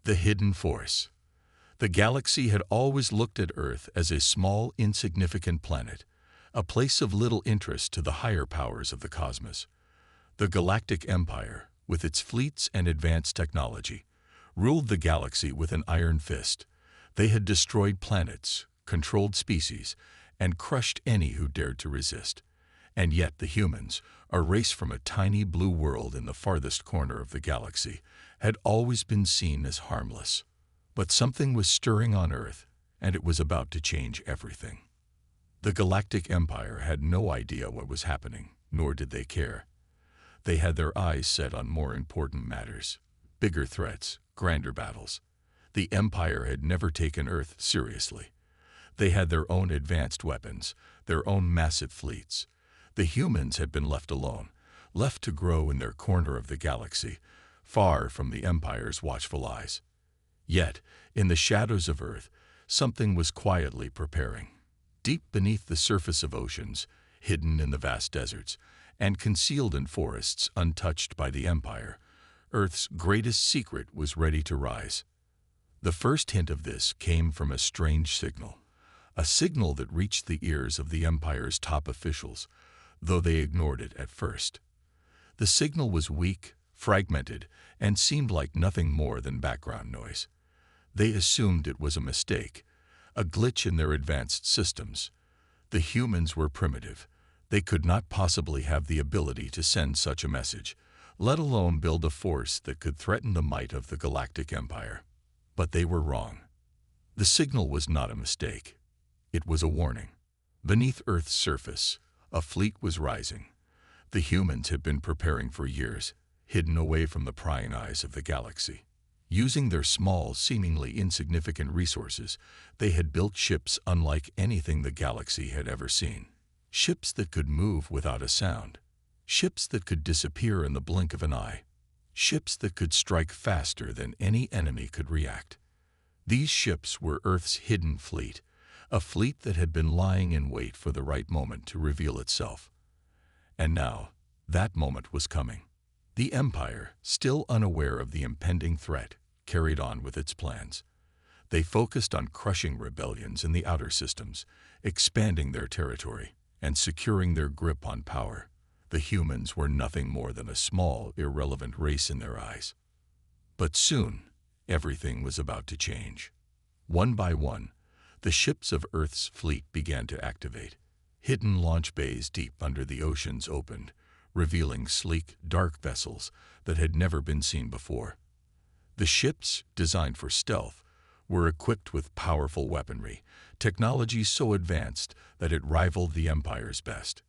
The hidden force. The galaxy had always looked at Earth as a small, insignificant planet, a place of little interest to the higher powers of the cosmos. The Galactic Empire, with its fleets and advanced technology, ruled the galaxy with an iron fist. They had destroyed planets, controlled species, and crushed any who dared to resist. And yet the humans, a race from a tiny blue world in the farthest corner of the galaxy, had always been seen as harmless. But something was stirring on Earth, and it was about to change everything. The Galactic Empire had no idea what was happening, nor did they care. They had their eyes set on more important matters, bigger threats, grander battles. The Empire had never taken Earth seriously. They had their own advanced weapons, their own massive fleets. The humans had been left alone, left to grow in their corner of the galaxy, far from the Empire's watchful eyes. Yet, in the shadows of Earth, something was quietly preparing. Deep beneath the surface of oceans, hidden in the vast deserts, and concealed in forests untouched by the Empire, Earth's greatest secret was ready to rise. The first hint of this came from a strange signal, a signal that reached the ears of the Empire's top officials, though they ignored it at first. The signal was weak, fragmented, and seemed like nothing more than background noise. They assumed it was a mistake, a glitch in their advanced systems. The humans were primitive. They could not possibly have the ability to send such a message, let alone build a force that could threaten the might of the Galactic Empire. But they were wrong. The signal was not a mistake. It was a warning. Beneath Earth's surface, a fleet was rising. The humans had been preparing for years, hidden away from the prying eyes of the galaxy. Using their small, seemingly insignificant resources, they had built ships unlike anything the galaxy had ever seen. Ships that could move without a sound. Ships that could disappear in the blink of an eye. Ships that could strike faster than any enemy could react. These ships were Earth's hidden fleet, a fleet that had been lying in wait for the right moment to reveal itself. And now, that moment was coming. The Empire, still unaware of the impending threat, carried on with its plans. They focused on crushing rebellions in the outer systems, expanding their territory, and securing their grip on power. The humans were nothing more than a small, irrelevant race in their eyes. But soon, everything was about to change. One by one, the ships of Earth's fleet began to activate. Hidden launch bays deep under the oceans opened, revealing sleek, dark vessels that had never been seen before. The ships, designed for stealth, were equipped with powerful weaponry, technology so advanced that it rivaled the Empire's best.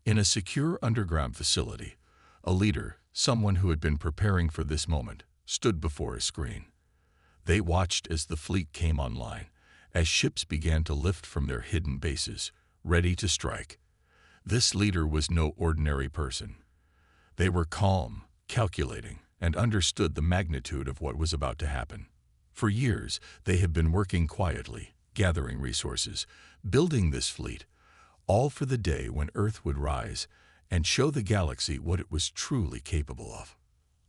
In a secure underground facility, a leader, someone who had been preparing for this moment, stood before a screen. They watched as the fleet came online, as ships began to lift from their hidden bases, ready to strike. This leader was no ordinary person. They were calm, calculating, and understood the magnitude of what was about to happen. For years, they had been working quietly, gathering resources, building this fleet, all for the day when Earth would rise and show the galaxy what it was truly capable of.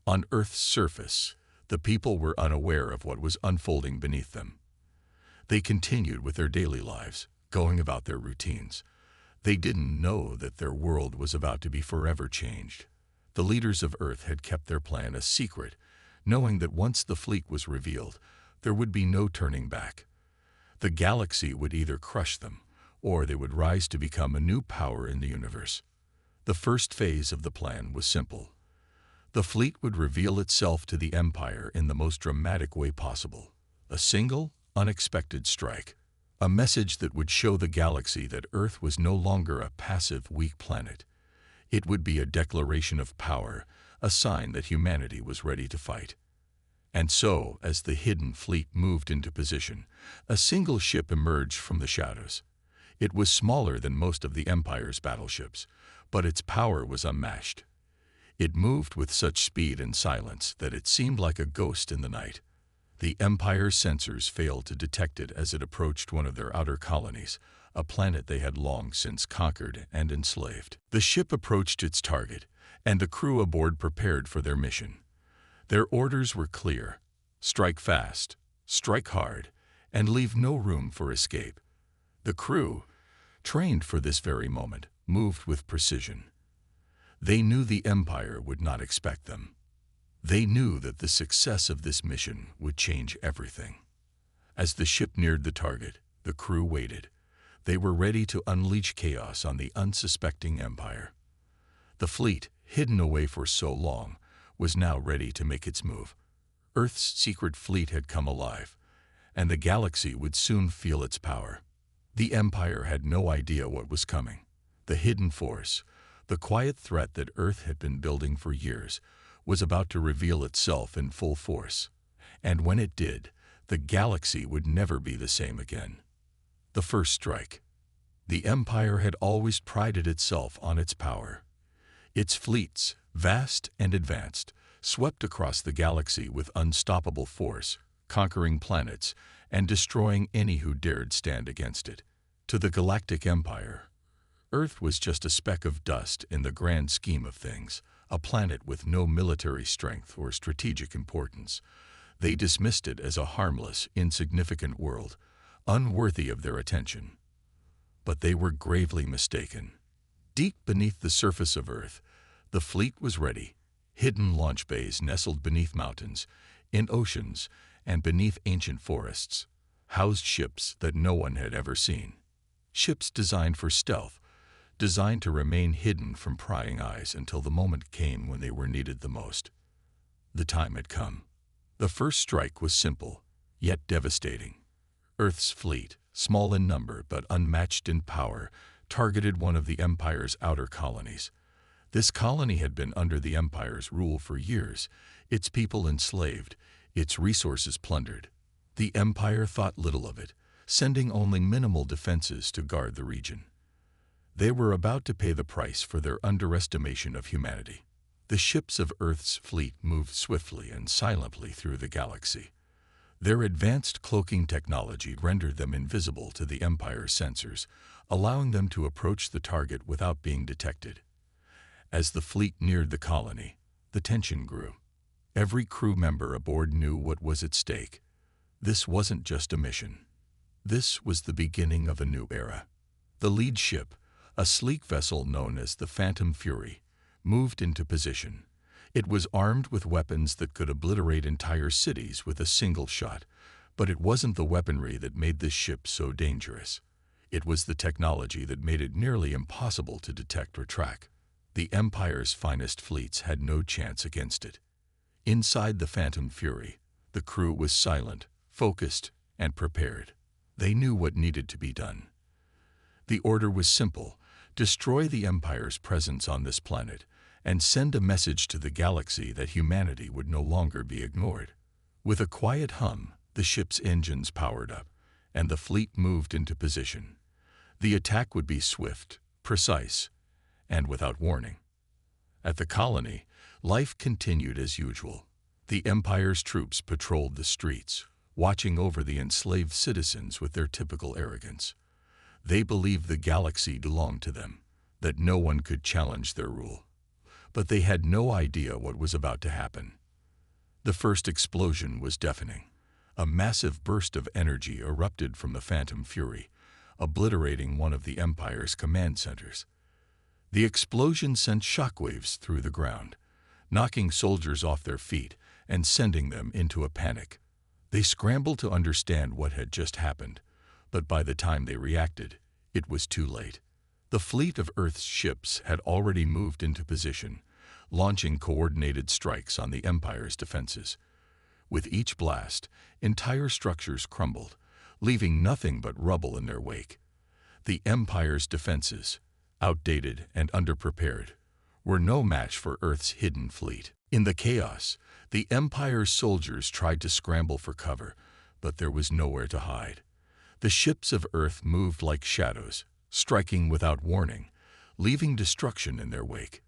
On Earth's surface, the people were unaware of what was unfolding beneath them. They continued with their daily lives, going about their routines. They didn't know that their world was about to be forever changed. The leaders of Earth had kept their plan a secret, knowing that once the fleet was revealed, there would be no turning back. The galaxy would either crush them, or they would rise to become a new power in the universe. The first phase of the plan was simple. The fleet would reveal itself to the Empire in the most dramatic way possible. A single, unexpected strike. A message that would show the galaxy that Earth was no longer a passive, weak planet. It would be a declaration of power, a sign that humanity was ready to fight. And so, as the hidden fleet moved into position, a single ship emerged from the shadows. It was smaller than most of the Empire's battleships, but its power was unmatched. It moved with such speed and silence that it seemed like a ghost in the night. The Empire's sensors failed to detect it as it approached one of their outer colonies, a planet they had long since conquered and enslaved. The ship approached its target, and the crew aboard prepared for their mission. Their orders were clear: strike fast, strike hard, and leave no room for escape. The crew, trained for this very moment, moved with precision. They knew the Empire would not expect them. They knew that the success of this mission would change everything. As the ship neared the target, the crew waited. They were ready to unleash chaos on the unsuspecting Empire. The fleet, hidden away for so long, was now ready to make its move. Earth's secret fleet had come alive, and the galaxy would soon feel its power. The Empire had no idea what was coming. The hidden force, the quiet threat that Earth had been building for years, was about to reveal itself in full force. And when it did, the galaxy would never be the same again. The first strike. The Empire had always prided itself on its power. Its fleets, vast and advanced, swept across the galaxy with unstoppable force, conquering planets and destroying any who dared stand against it. To the Galactic Empire, Earth was just a speck of dust in the grand scheme of things, a planet with no military strength or strategic importance. They dismissed it as a harmless, insignificant world, unworthy of their attention. But they were gravely mistaken. Deep beneath the surface of Earth, the fleet was ready. Hidden launch bays nestled beneath mountains, in oceans, and beneath ancient forests, housed ships that no one had ever seen. Ships designed for stealth, designed to remain hidden from prying eyes until the moment came when they were needed the most. The time had come. The first strike was simple, yet devastating. Earth's fleet, small in number but unmatched in power, targeted one of the Empire's outer colonies. This colony had been under the Empire's rule for years, its people enslaved, its resources plundered. The Empire thought little of it, sending only minimal defenses to guard the region. They were about to pay the price for their underestimation of humanity. The ships of Earth's fleet moved swiftly and silently through the galaxy. Their advanced cloaking technology rendered them invisible to the Empire's sensors, allowing them to approach the target without being detected. As the fleet neared the colony, the tension grew. Every crew member aboard knew what was at stake. This wasn't just a mission. This was the beginning of a new era. The lead ship, a sleek vessel known as the Phantom Fury, moved into position. It was armed with weapons that could obliterate entire cities with a single shot, but it wasn't the weaponry that made this ship so dangerous. It was the technology that made it nearly impossible to detect or track. The Empire's finest fleets had no chance against it. Inside the Phantom Fury, the crew was silent, focused, and prepared. They knew what needed to be done. The order was simple: destroy the Empire's presence on this planet and send a message to the galaxy that humanity would no longer be ignored. With a quiet hum, the ship's engines powered up, and the fleet moved into position. The attack would be swift, precise, and without warning. At the colony, life continued as usual. The Empire's troops patrolled the streets, watching over the enslaved citizens with their typical arrogance. They believed the galaxy belonged to them, that no one could challenge their rule. But they had no idea what was about to happen. The first explosion was deafening. A massive burst of energy erupted from the Phantom Fury, obliterating one of the Empire's command centers. The explosion sent shockwaves through the ground, knocking soldiers off their feet and sending them into a panic. They scrambled to understand what had just happened, but by the time they reacted, it was too late. The fleet of Earth's ships had already moved into position, launching coordinated strikes on the Empire's defenses. With each blast, entire structures crumbled, leaving nothing but rubble in their wake. The Empire's defenses, outdated and underprepared, were no match for Earth's hidden fleet. In the chaos, the Empire's soldiers tried to scramble for cover, but there was nowhere to hide. The ships of Earth moved like shadows, striking without warning, leaving destruction in their wake.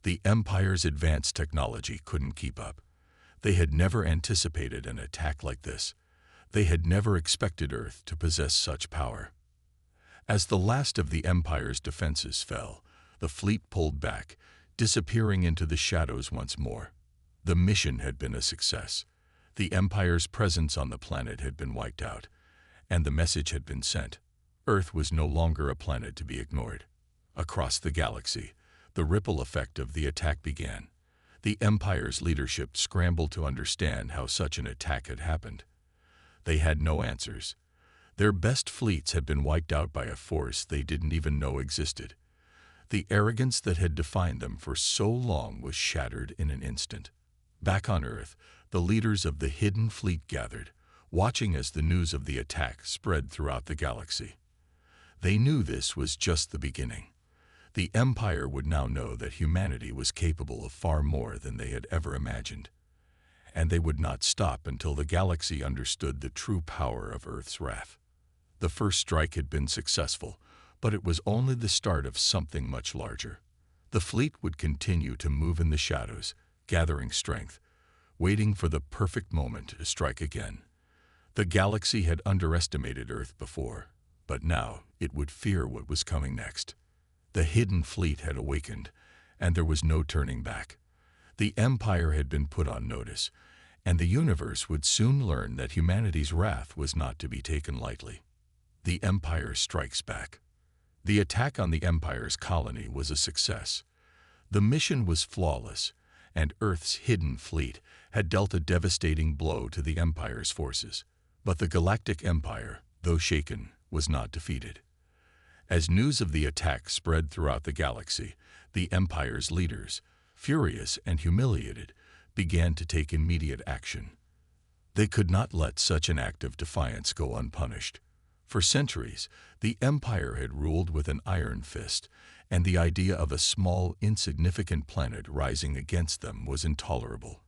The Empire's advanced technology couldn't keep up. They had never anticipated an attack like this. They had never expected Earth to possess such power. As the last of the Empire's defenses fell, the fleet pulled back, disappearing into the shadows once more. The mission had been a success. The Empire's presence on the planet had been wiped out, and the message had been sent. Earth was no longer a planet to be ignored. Across the galaxy, the ripple effect of the attack began. The Empire's leadership scrambled to understand how such an attack had happened. They had no answers. Their best fleets had been wiped out by a force they didn't even know existed. The arrogance that had defined them for so long was shattered in an instant. Back on Earth, the leaders of the hidden fleet gathered, watching as the news of the attack spread throughout the galaxy. They knew this was just the beginning. The Empire would now know that humanity was capable of far more than they had ever imagined. And they would not stop until the galaxy understood the true power of Earth's wrath. The first strike had been successful, but it was only the start of something much larger. The fleet would continue to move in the shadows, gathering strength, waiting for the perfect moment to strike again. The galaxy had underestimated Earth before, but now it would fear what was coming next. The hidden fleet had awakened, and there was no turning back. The Empire had been put on notice, and the universe would soon learn that humanity's wrath was not to be taken lightly. The Empire strikes back. The attack on the Empire's colony was a success. The mission was flawless, and Earth's hidden fleet had dealt a devastating blow to the Empire's forces. But the Galactic Empire, though shaken, was not defeated. As news of the attack spread throughout the galaxy, the Empire's leaders, furious and humiliated, began to take immediate action. They could not let such an act of defiance go unpunished. For centuries, the Empire had ruled with an iron fist, and the idea of a small, insignificant planet rising against them was intolerable.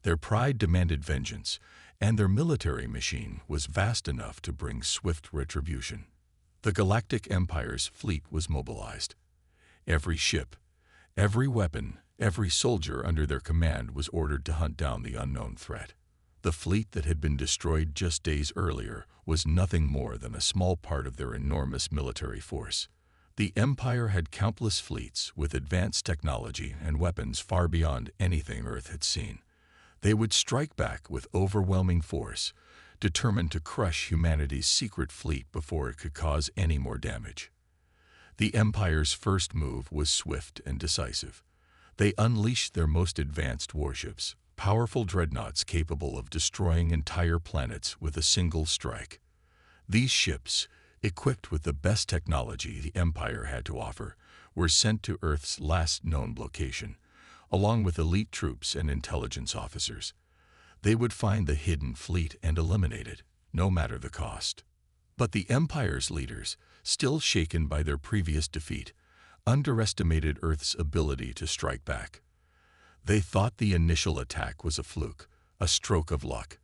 Their pride demanded vengeance, and their military machine was vast enough to bring swift retribution. The Galactic Empire's fleet was mobilized. Every ship, every weapon, every soldier under their command was ordered to hunt down the unknown threat. The fleet that had been destroyed just days earlier was nothing more than a small part of their enormous military force. The Empire had countless fleets with advanced technology and weapons far beyond anything Earth had seen. They would strike back with overwhelming force, determined to crush humanity's secret fleet before it could cause any more damage. The Empire's first move was swift and decisive. They unleashed their most advanced warships, powerful dreadnoughts capable of destroying entire planets with a single strike. These ships, equipped with the best technology the Empire had to offer, were sent to Earth's last known location, along with elite troops and intelligence officers. They would find the hidden fleet and eliminate it, no matter the cost. But the Empire's leaders, still shaken by their previous defeat, underestimated Earth's ability to strike back. They thought the initial attack was a fluke, a stroke of luck.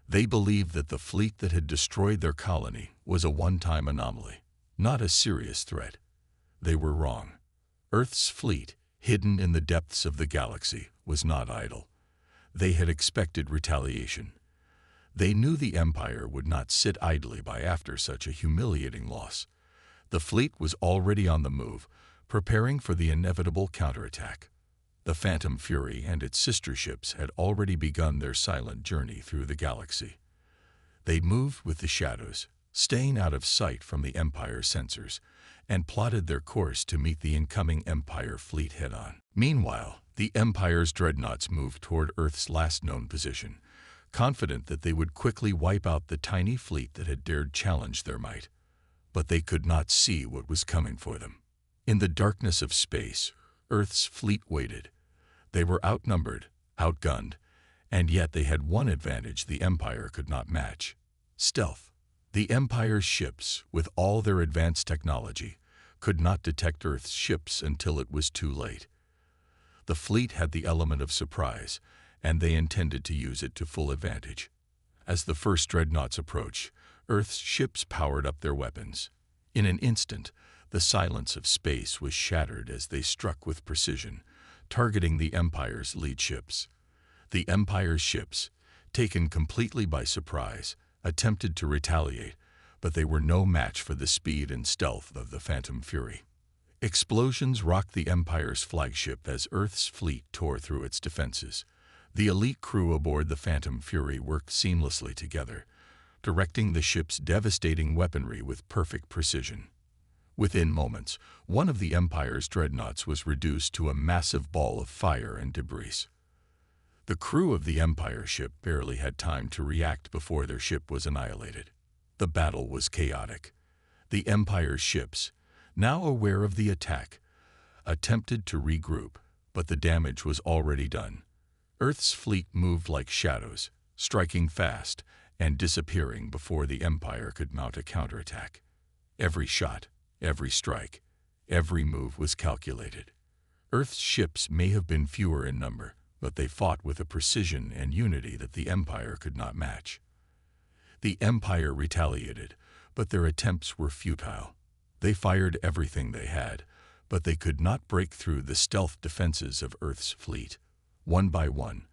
They believed that the fleet that had destroyed their colony was a one-time anomaly, not a serious threat. They were wrong. Earth's fleet, hidden in the depths of the galaxy, was not idle. They had expected retaliation. They knew the Empire would not sit idly by after such a humiliating loss. The fleet was already on the move, preparing for the inevitable counterattack. The Phantom Fury and its sister ships had already begun their silent journey through the galaxy. They moved with the shadows, staying out of sight from the Empire's sensors, and plotted their course to meet the incoming Empire fleet head-on. Meanwhile, the Empire's dreadnoughts moved toward Earth's last known position, confident that they would quickly wipe out the tiny fleet that had dared challenge their might. But they could not see what was coming for them. In the darkness of space, Earth's fleet waited. They were outnumbered, outgunned, and yet they had one advantage the Empire could not match: stealth. The Empire's ships, with all their advanced technology, could not detect Earth's ships until it was too late. The fleet had the element of surprise, and they intended to use it to full advantage. As the first dreadnoughts approached, Earth's ships powered up their weapons. In an instant, the silence of space was shattered as they struck with precision, targeting the Empire's lead ships. The Empire's ships, taken completely by surprise, attempted to retaliate, but they were no match for the speed and stealth of the Phantom Fury. Explosions rocked the Empire's flagship as Earth's fleet tore through its defenses. The elite crew aboard the Phantom Fury worked seamlessly together, directing the ship's devastating weaponry with perfect precision. Within moments, one of the Empire's dreadnoughts was reduced to a massive ball of fire and debris. The crew of the Empire ship barely had time to react before their ship was annihilated. The battle was chaotic. The Empire's ships, now aware of the attack, attempted to regroup, but the damage was already done. Earth's fleet moved like shadows, striking fast and disappearing before the Empire could mount a counterattack. Every shot, every strike, every move was calculated. Earth's ships may have been fewer in number, but they fought with a precision and unity that the Empire could not match. The Empire retaliated, but their attempts were futile. They fired everything they had, but they could not break through the stealth defenses of Earth's fleet. One by one,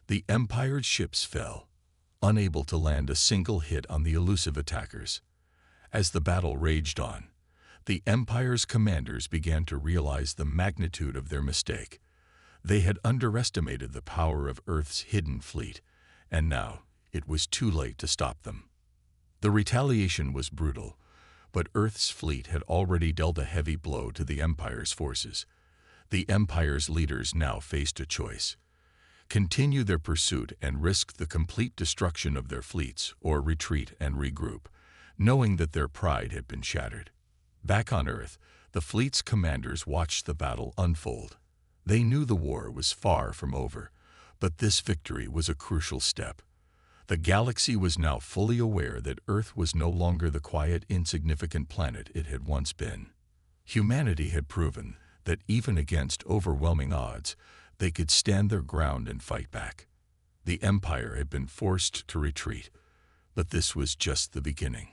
the Empire's ships fell, unable to land a single hit on the elusive attackers. As the battle raged on, the Empire's commanders began to realize the magnitude of their mistake. They had underestimated the power of Earth's hidden fleet, and now it was too late to stop them. The retaliation was brutal, but Earth's fleet had already dealt a heavy blow to the Empire's forces. The Empire's leaders now faced a choice: continue their pursuit and risk the complete destruction of their fleets, or retreat and regroup, knowing that their pride had been shattered. Back on Earth, the fleet's commanders watched the battle unfold. They knew the war was far from over, but this victory was a crucial step. The galaxy was now fully aware that Earth was no longer the quiet, insignificant planet it had once been. Humanity had proven that even against overwhelming odds, they could stand their ground and fight back. The Empire had been forced to retreat, but this was just the beginning.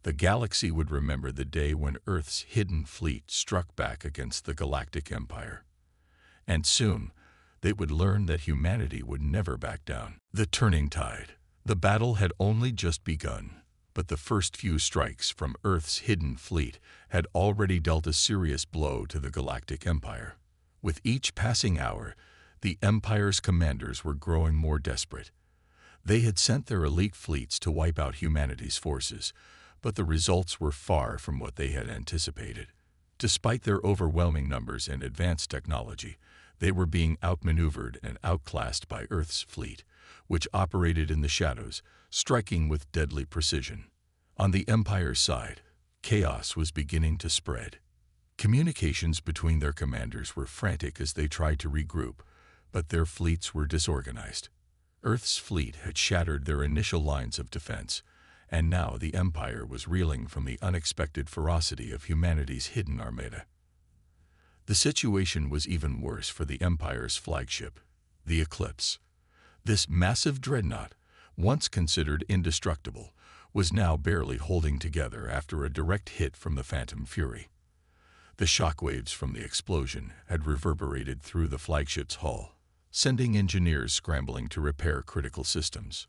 The galaxy would remember the day when Earth's hidden fleet struck back against the Galactic Empire. And soon, they would learn that humanity would never back down. The turning tide. The battle had only just begun, but the first few strikes from Earth's hidden fleet had already dealt a serious blow to the Galactic Empire. With each passing hour, the Empire's commanders were growing more desperate. They had sent their elite fleets to wipe out humanity's forces, but the results were far from what they had anticipated. Despite their overwhelming numbers and advanced technology, they were being outmaneuvered and outclassed by Earth's fleet, which operated in the shadows, striking with deadly precision. On the Empire's side, chaos was beginning to spread. Communications between their commanders were frantic as they tried to regroup, but their fleets were disorganized. Earth's fleet had shattered their initial lines of defense, and now the Empire was reeling from the unexpected ferocity of humanity's hidden armada. The situation was even worse for the Empire's flagship, the Eclipse. This massive dreadnought, once considered indestructible, was now barely holding together after a direct hit from the Phantom Fury. The shockwaves from the explosion had reverberated through the flagship's hull, sending engineers scrambling to repair critical systems.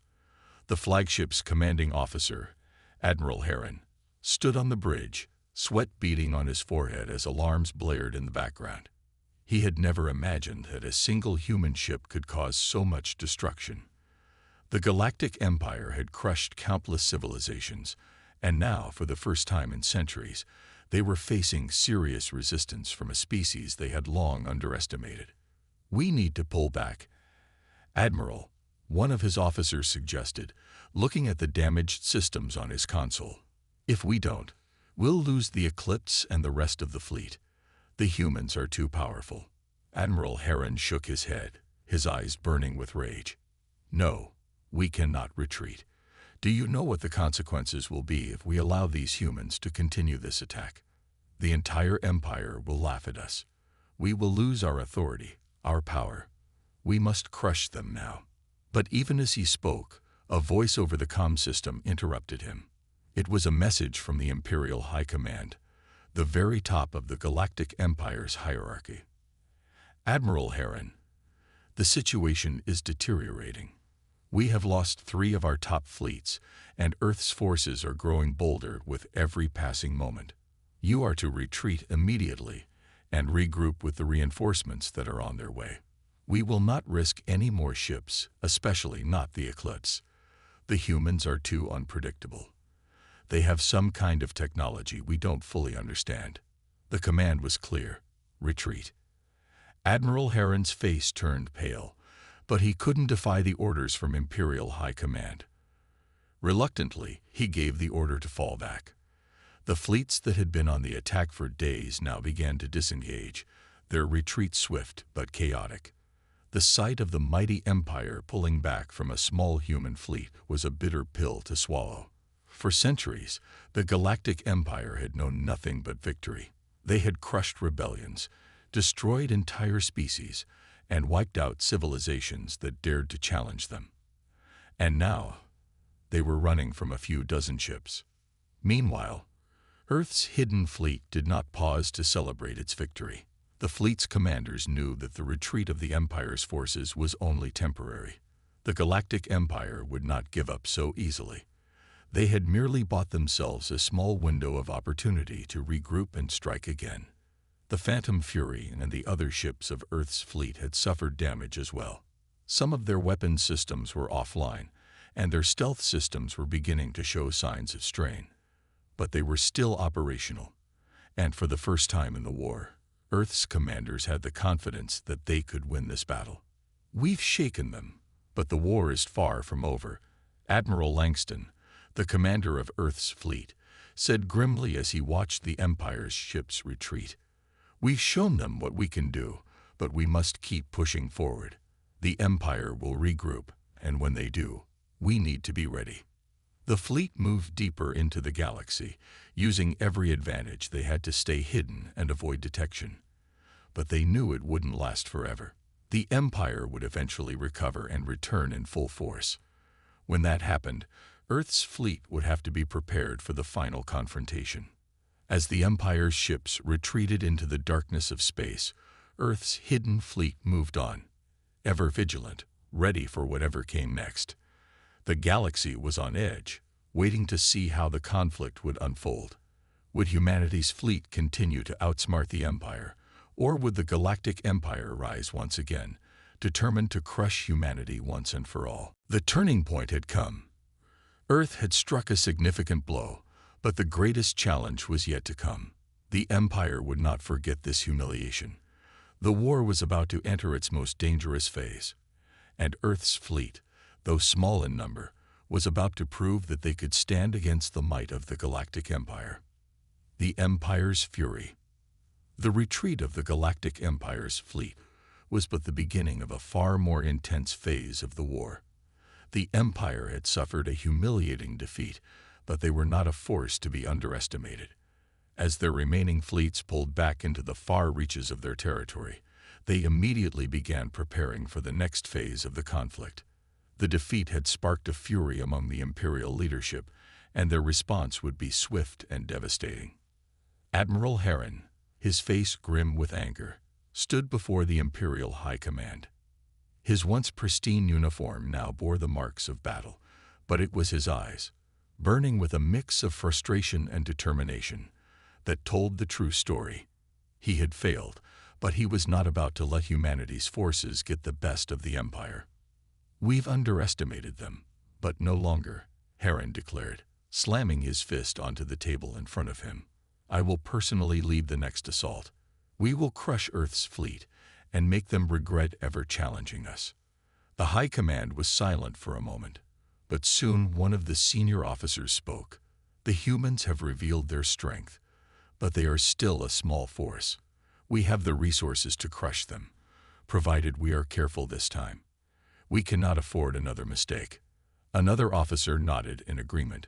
The flagship's commanding officer, Admiral Heron, stood on the bridge, sweat beading on his forehead as alarms blared in the background. He had never imagined that a single human ship could cause so much destruction. The Galactic Empire had crushed countless civilizations, and now, for the first time in centuries, they were facing serious resistance from a species they had long underestimated. "We need to pull back, Admiral," one of his officers suggested, looking at the damaged systems on his console. "If we don't, we'll lose the Eclipse and the rest of the fleet. The humans are too powerful." Admiral Heron shook his head, his eyes burning with rage. "No, we cannot retreat. Do you know what the consequences will be if we allow these humans to continue this attack? The entire Empire will laugh at us. We will lose our authority, our power. We must crush them now." But even as he spoke, a voice over the comm system interrupted him. It was a message from the Imperial High Command, the very top of the Galactic Empire's hierarchy. "Admiral Heron, the situation is deteriorating. We have lost 3 of our top fleets, and Earth's forces are growing bolder with every passing moment. You are to retreat immediately and regroup with the reinforcements that are on their way." We will not risk any more ships, especially not the Eclipse. The humans are too unpredictable. They have some kind of technology we don't fully understand. The command was clear: retreat. Admiral Heron's face turned pale, but he couldn't defy the orders from Imperial High Command. Reluctantly, he gave the order to fall back. The fleets that had been on the attack for days now began to disengage, their retreat swift but chaotic. The sight of the mighty Empire pulling back from a small human fleet was a bitter pill to swallow. For centuries, the Galactic Empire had known nothing but victory. They had crushed rebellions, destroyed entire species, and wiped out civilizations that dared to challenge them. And now, they were running from a few dozen ships. Meanwhile, Earth's hidden fleet did not pause to celebrate its victory. The fleet's commanders knew that the retreat of the Empire's forces was only temporary. The Galactic Empire would not give up so easily. They had merely bought themselves a small window of opportunity to regroup and strike again. The Phantom Fury and the other ships of Earth's fleet had suffered damage as well. Some of their weapon systems were offline, and their stealth systems were beginning to show signs of strain. But they were still operational, and for the first time in the war, Earth's commanders had the confidence that they could win this battle. "We've shaken them, but the war is far from over," Admiral Langston, the commander of Earth's fleet, said grimly as he watched the Empire's ships retreat. "We've shown them what we can do, but we must keep pushing forward. The Empire will regroup, and when they do, we need to be ready." The fleet moved deeper into the galaxy, using every advantage they had to stay hidden and avoid detection. But they knew it wouldn't last forever. The Empire would eventually recover and return in full force. When that happened, Earth's fleet would have to be prepared for the final confrontation. As the Empire's ships retreated into the darkness of space, Earth's hidden fleet moved on, ever vigilant, ready for whatever came next. The galaxy was on edge, waiting to see how the conflict would unfold. Would humanity's fleet continue to outsmart the Empire, or would the Galactic Empire rise once again, determined to crush humanity once and for all? The turning point had come. Earth had struck a significant blow, but the greatest challenge was yet to come. The Empire would not forget this humiliation. The war was about to enter its most dangerous phase, and Earth's fleet, though small in number, was about to prove that they could stand against the might of the Galactic Empire. The Empire's fury. The retreat of the Galactic Empire's fleet was but the beginning of a far more intense phase of the war. The Empire had suffered a humiliating defeat, but they were not a force to be underestimated. As their remaining fleets pulled back into the far reaches of their territory, they immediately began preparing for the next phase of the conflict. The defeat had sparked a fury among the Imperial leadership, and their response would be swift and devastating. Admiral Heron, his face grim with anger, stood before the Imperial High Command. His once pristine uniform now bore the marks of battle, but it was his eyes, burning with a mix of frustration and determination, that told the true story. He had failed, but he was not about to let humanity's forces get the best of the Empire. "We've underestimated them, but no longer," Heron declared, slamming his fist onto the table in front of him. "I will personally lead the next assault. We will crush Earth's fleet and make them regret ever challenging us." The High Command was silent for a moment, but soon one of the senior officers spoke. "The humans have revealed their strength, but they are still a small force. We have the resources to crush them, provided we are careful this time. We cannot afford another mistake." Another officer nodded in agreement.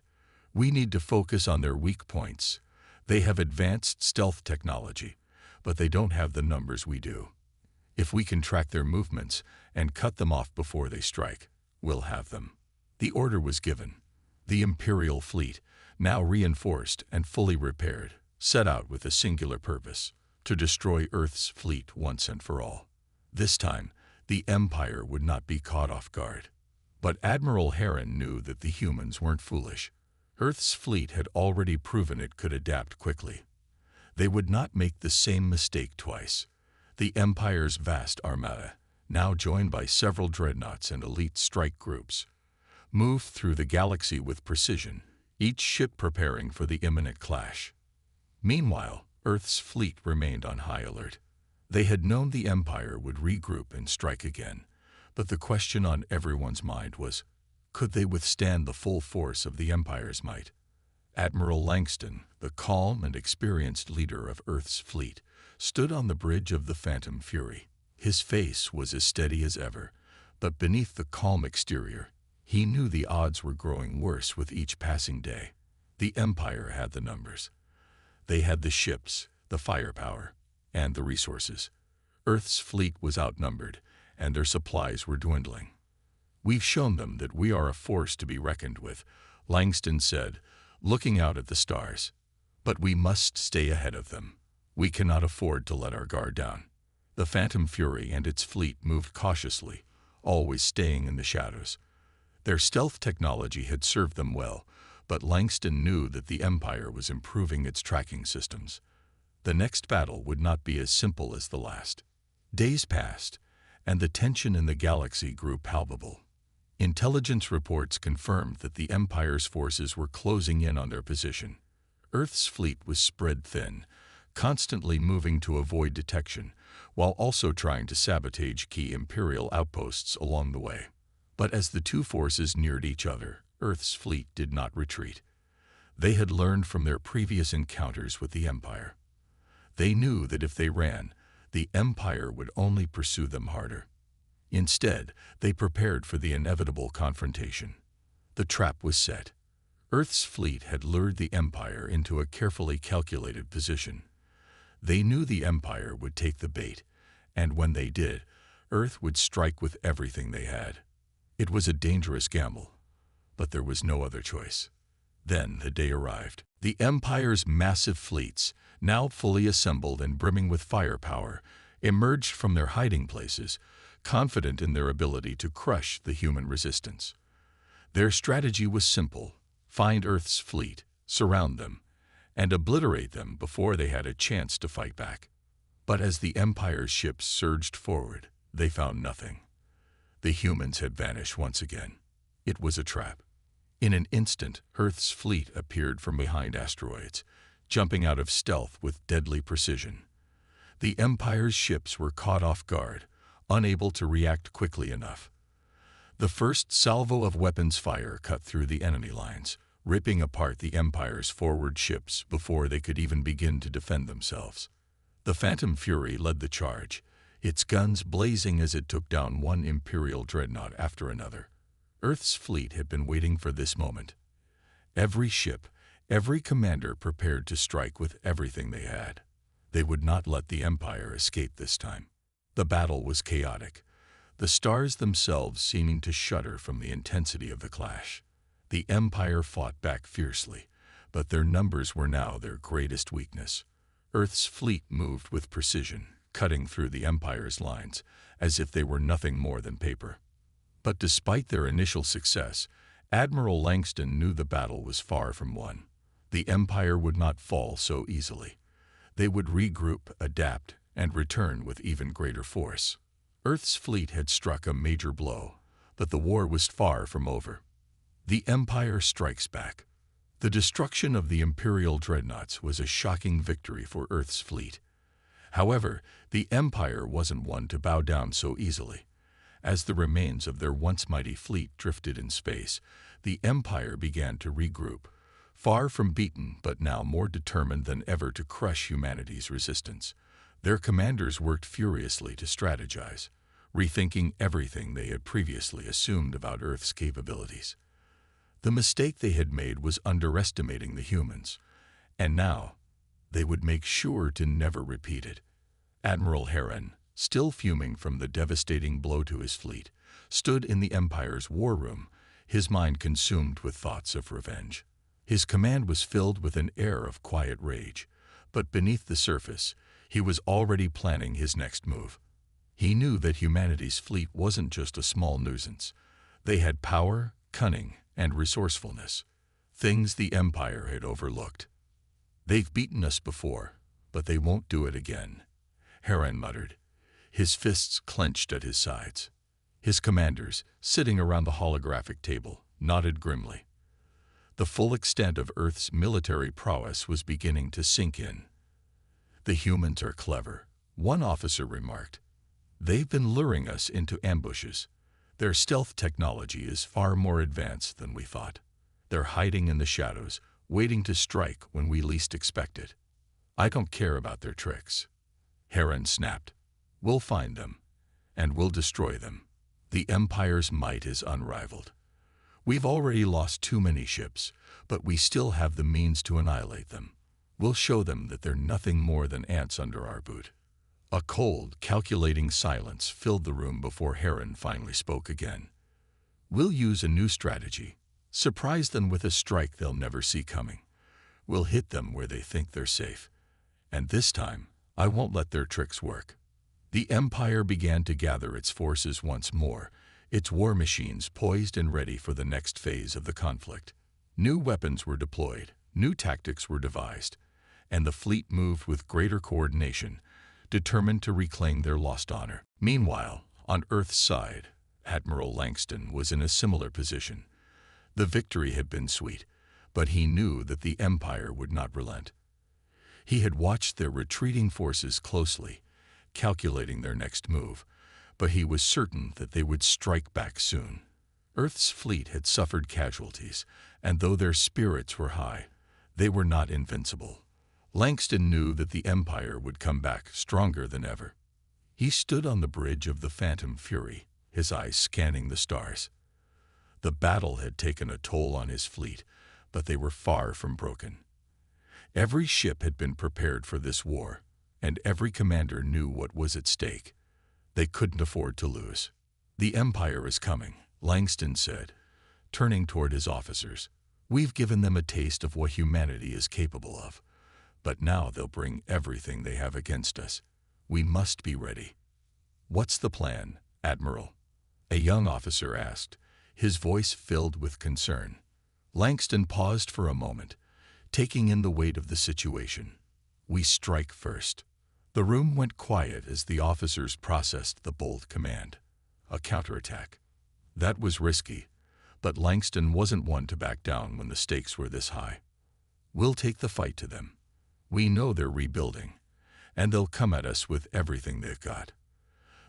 "We need to focus on their weak points. They have advanced stealth technology, but they don't have the numbers we do. If we can track their movements and cut them off before they strike, we'll have them." The order was given. The Imperial fleet, now reinforced and fully repaired, set out with a singular purpose: to destroy Earth's fleet once and for all. This time, the Empire would not be caught off guard. But Admiral Heron knew that the humans weren't foolish. Earth's fleet had already proven it could adapt quickly. They would not make the same mistake twice. The Empire's vast armada, now joined by several dreadnoughts and elite strike groups, moved through the galaxy with precision, each ship preparing for the imminent clash. Meanwhile, Earth's fleet remained on high alert. They had known the Empire would regroup and strike again, but the question on everyone's mind was, could they withstand the full force of the Empire's might? Admiral Langston, the calm and experienced leader of Earth's fleet, stood on the bridge of the Phantom Fury. His face was as steady as ever, but beneath the calm exterior, he knew the odds were growing worse with each passing day. The Empire had the numbers. They had the ships, the firepower, and the resources. Earth's fleet was outnumbered, and their supplies were dwindling. "We've shown them that we are a force to be reckoned with," Langston said, looking out at the stars. "But we must stay ahead of them. We cannot afford to let our guard down." The Phantom Fury and its fleet moved cautiously, always staying in the shadows. Their stealth technology had served them well, but Langston knew that the Empire was improving its tracking systems. The next battle would not be as simple as the last. Days passed, and the tension in the galaxy grew palpable. Intelligence reports confirmed that the Empire's forces were closing in on their position. Earth's fleet was spread thin, constantly moving to avoid detection, while also trying to sabotage key Imperial outposts along the way. But as the two forces neared each other, Earth's fleet did not retreat. They had learned from their previous encounters with the Empire. They knew that if they ran, the Empire would only pursue them harder. Instead, they prepared for the inevitable confrontation. The trap was set. Earth's fleet had lured the Empire into a carefully calculated position. They knew the Empire would take the bait, and when they did, Earth would strike with everything they had. It was a dangerous gamble, but there was no other choice. Then the day arrived. The Empire's massive fleets, now fully assembled and brimming with firepower, emerged from their hiding places, confident in their ability to crush the human resistance. Their strategy was simple: find Earth's fleet, surround them, and obliterate them before they had a chance to fight back. But as the Empire's ships surged forward, they found nothing. The humans had vanished once again. It was a trap. In an instant, Earth's fleet appeared from behind asteroids, jumping out of stealth with deadly precision. The Empire's ships were caught off guard, unable to react quickly enough. The first salvo of weapons fire cut through the enemy lines, ripping apart the Empire's forward ships before they could even begin to defend themselves. The Phantom Fury led the charge, its guns blazing as it took down one Imperial dreadnought after another. Earth's fleet had been waiting for this moment. Every ship, every commander prepared to strike with everything they had. They would not let the Empire escape this time. The battle was chaotic, the stars themselves seeming to shudder from the intensity of the clash. The Empire fought back fiercely, but their numbers were now their greatest weakness. Earth's fleet moved with precision, cutting through the Empire's lines as if they were nothing more than paper. But despite their initial success, Admiral Langston knew the battle was far from won. The Empire would not fall so easily. They would regroup, adapt, and return with even greater force. Earth's fleet had struck a major blow, but the war was far from over. The Empire strikes back. The destruction of the Imperial dreadnoughts was a shocking victory for Earth's fleet. However, the Empire wasn't one to bow down so easily. As the remains of their once mighty fleet drifted in space, the Empire began to regroup, far from beaten but now more determined than ever to crush humanity's resistance. Their commanders worked furiously to strategize, rethinking everything they had previously assumed about Earth's capabilities. The mistake they had made was underestimating the humans, and now they would make sure to never repeat it. Admiral Heron, still fuming from the devastating blow to his fleet, stood in the Empire's war room, his mind consumed with thoughts of revenge. His command was filled with an air of quiet rage, but beneath the surface, he was already planning his next move. He knew that humanity's fleet wasn't just a small nuisance. They had power, cunning, and resourcefulness, things the Empire had overlooked. "They've beaten us before, but they won't do it again," Heron muttered. his fists clenched at his sides. His commanders, sitting around the holographic table, nodded grimly. The full extent of Earth's military prowess was beginning to sink in. "The humans are clever," one officer remarked. "They've been luring us into ambushes. Their stealth technology is far more advanced than we thought. They're hiding in the shadows, waiting to strike when we least expect it." "I don't care about their tricks," Heron snapped. "We'll find them, and we'll destroy them. The Empire's might is unrivaled. We've already lost too many ships, but we still have the means to annihilate them. We'll show them that they're nothing more than ants under our boot." A cold, calculating silence filled the room before Heron finally spoke again. "We'll use a new strategy. Surprise them with a strike they'll never see coming. We'll hit them where they think they're safe. And this time, I won't let their tricks work." The Empire began to gather its forces once more, its war machines poised and ready for the next phase of the conflict. New weapons were deployed, new tactics were devised, and the fleet moved with greater coordination, determined to reclaim their lost honor. Meanwhile, on Earth's side, Admiral Langston was in a similar position. The victory had been sweet, but he knew that the Empire would not relent. He had watched their retreating forces closely, calculating their next move, but he was certain that they would strike back soon. Earth's fleet had suffered casualties, and though their spirits were high, they were not invincible. Langston knew that the Empire would come back stronger than ever. He stood on the bridge of the Phantom Fury, his eyes scanning the stars. The battle had taken a toll on his fleet, but they were far from broken. Every ship had been prepared for this war, and every commander knew what was at stake. They couldn't afford to lose. "The Empire is coming," Langston said, turning toward his officers. "We've given them a taste of what humanity is capable of, but now they'll bring everything they have against us. We must be ready." "What's the plan, Admiral?" a young officer asked, his voice filled with concern. Langston paused for a moment, taking in the weight of the situation. "We strike first." The room went quiet as the officers processed the bold command. A counterattack. That was risky, but Langston wasn't one to back down when the stakes were this high. "We'll take the fight to them. We know they're rebuilding, and they'll come at us with everything they've got.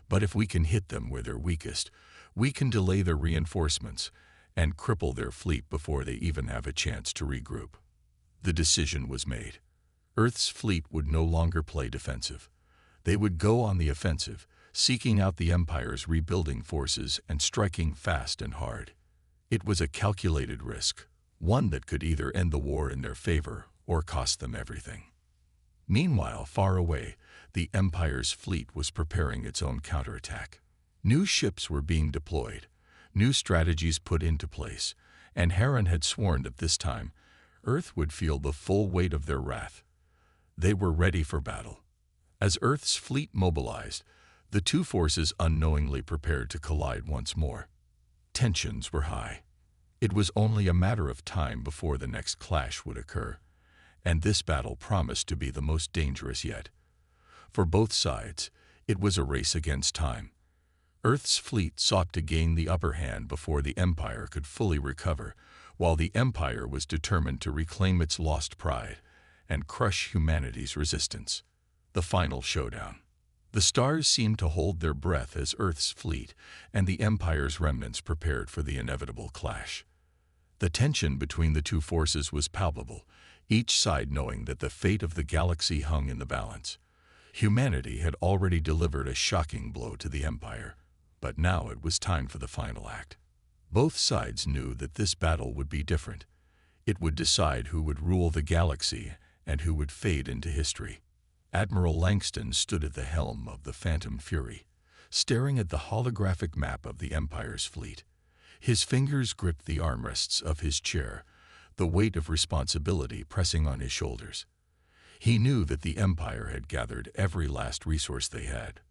But if we can hit them where they're weakest, we can delay their reinforcements and cripple their fleet before they even have a chance to regroup." The decision was made. Earth's fleet would no longer play defensive. They would go on the offensive, seeking out the Empire's rebuilding forces and striking fast and hard. It was a calculated risk, one that could either end the war in their favor or cost them everything. Meanwhile, far away, the Empire's fleet was preparing its own counterattack. New ships were being deployed, new strategies put into place, and Heron had sworn that this time, Earth would feel the full weight of their wrath. They were ready for battle. As Earth's fleet mobilized, the two forces unknowingly prepared to collide once more. Tensions were high. It was only a matter of time before the next clash would occur, and this battle promised to be the most dangerous yet. For both sides, it was a race against time. Earth's fleet sought to gain the upper hand before the Empire could fully recover, while the Empire was determined to reclaim its lost pride and crush humanity's resistance. The final showdown. The stars seemed to hold their breath as Earth's fleet and the Empire's remnants prepared for the inevitable clash. The tension between the two forces was palpable, each side knowing that the fate of the galaxy hung in the balance. Humanity had already delivered a shocking blow to the Empire, but now it was time for the final act. Both sides knew that this battle would be different. It would decide who would rule the galaxy and who would fade into history. Admiral Langston stood at the helm of the Phantom Fury, staring at the holographic map of the Empire's fleet. His fingers gripped the armrests of his chair, the weight of responsibility pressing on his shoulders. He knew that the Empire had gathered every last resource they had.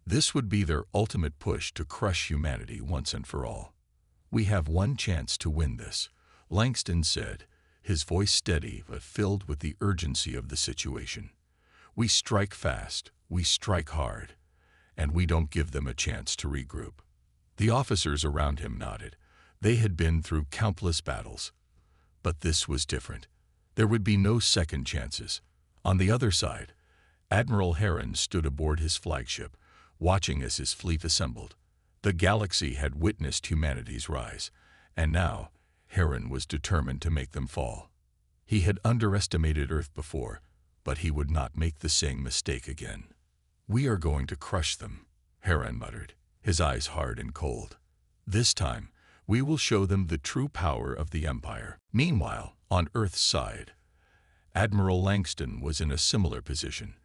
This would be their ultimate push to crush humanity once and for all. "We have one chance to win this," Langston said, his voice steady but filled with the urgency of the situation. "We strike fast, we strike hard, and we don't give them a chance to regroup. The officers around him nodded. They had been through countless battles. But this was different. There would be no second chances. On the other side, Admiral Heron stood aboard his flagship, watching as his fleet assembled. The galaxy had witnessed humanity's rise, and now Heron was determined to make them fall. He had underestimated Earth before, but he would not make the same mistake again. "We are going to crush them," Heron muttered, his eyes hard and cold. "This time, we will show them the true power of the Empire." Meanwhile, on Earth's side, Admiral Langston was in a similar position.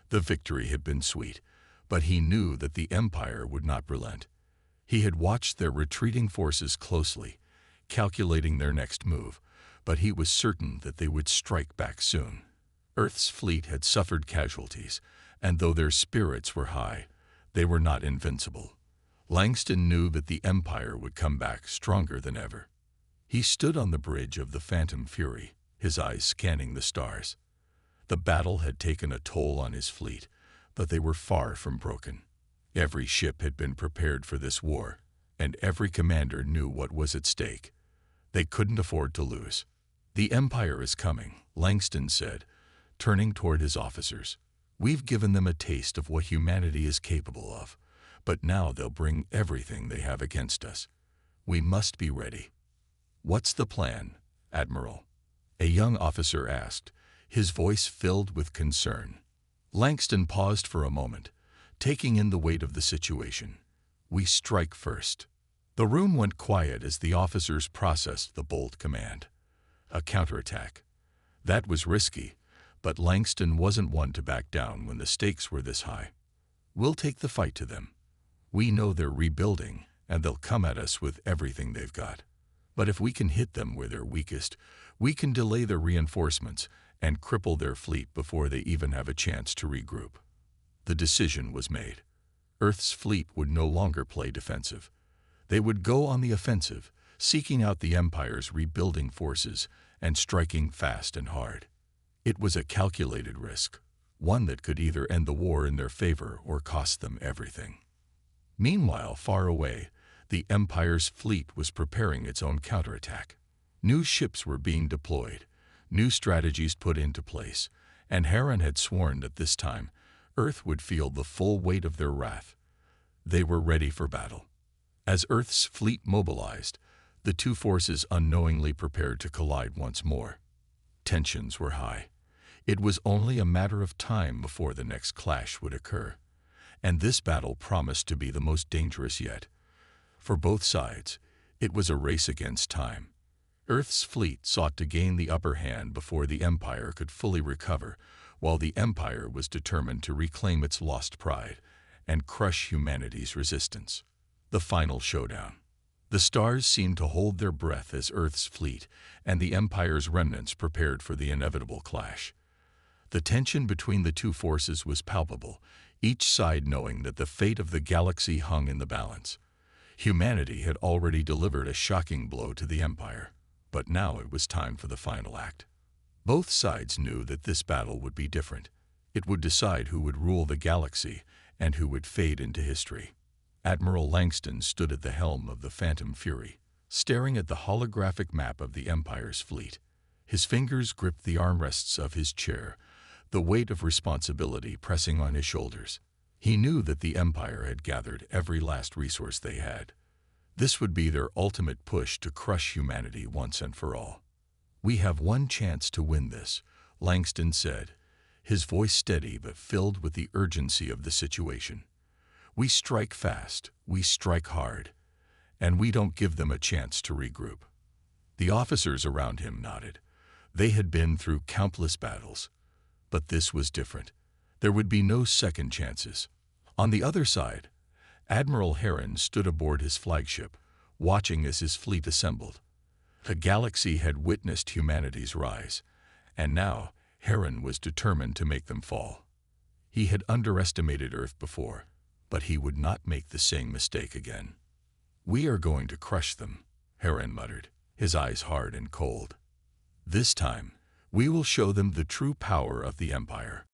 The victory had been sweet, but he knew that the Empire would not relent. He had watched their retreating forces closely, calculating their next move, but he was certain that they would strike back soon. Earth's fleet had suffered casualties, and though their spirits were high, they were not invincible. Langston knew that the Empire would come back stronger than ever. He stood on the bridge of the Phantom Fury, his eyes scanning the stars. The battle had taken a toll on his fleet, but they were far from broken. Every ship had been prepared for this war, and every commander knew what was at stake. They couldn't afford to lose. "The Empire is coming," Langston said, turning toward his officers. "We've given them a taste of what humanity is capable of, but now they'll bring everything they have against us. We must be ready." "What's the plan, Admiral?" a young officer asked, his voice filled with concern. Langston paused for a moment, taking in the weight of the situation. "We strike first." The room went quiet as the officers processed the bold command. A counterattack. That was risky, but Langston wasn't one to back down when the stakes were this high. "We'll take the fight to them. We know they're rebuilding, and they'll come at us with everything they've got. But if we can hit them where they're weakest, we can delay their reinforcements and cripple their fleet before they even have a chance to regroup." The decision was made. Earth's fleet would no longer play defensive. They would go on the offensive, seeking out the Empire's rebuilding forces and striking fast and hard. It was a calculated risk, one that could either end the war in their favor or cost them everything. Meanwhile, far away, the Empire's fleet was preparing its own counterattack. New ships were being deployed, new strategies put into place, and Heron had sworn that this time Earth would feel the full weight of their wrath. They were ready for battle. As Earth's fleet mobilized, the two forces unknowingly prepared to collide once more. Tensions were high. It was only a matter of time before the next clash would occur, and this battle promised to be the most dangerous yet. For both sides, it was a race against time. Earth's fleet sought to gain the upper hand before the Empire could fully recover, while the Empire was determined to reclaim its lost pride and crush humanity's resistance. The final showdown. The stars seemed to hold their breath as Earth's fleet and the Empire's remnants prepared for the inevitable clash. The tension between the two forces was palpable, each side knowing that the fate of the galaxy hung in the balance. Humanity had already delivered a shocking blow to the Empire, but now it was time for the final act. Both sides knew that this battle would be different. It would decide who would rule the galaxy and who would fade into history. Admiral Langston stood at the helm of the Phantom Fury, staring at the holographic map of the Empire's fleet. His fingers gripped the armrests of his chair, the weight of responsibility pressing on his shoulders. He knew that the Empire had gathered every last resource they had. This would be their ultimate push to crush humanity once and for all. "We have one chance to win this," Langston said, his voice steady but filled with the urgency of the situation. "We strike fast, we strike hard, and we don't give them a chance to regroup." The officers around him nodded. They had been through countless battles, but this was different. There would be no second chances. On the other side, Admiral Heron stood aboard his flagship, watching as his fleet assembled. The galaxy had witnessed humanity's rise, and now Heron was determined to make them fall. He had underestimated Earth before, but he would not make the same mistake again. "We are going to crush them," Heron muttered, his eyes hard and cold. "This time, we will show them the true power of the Empire."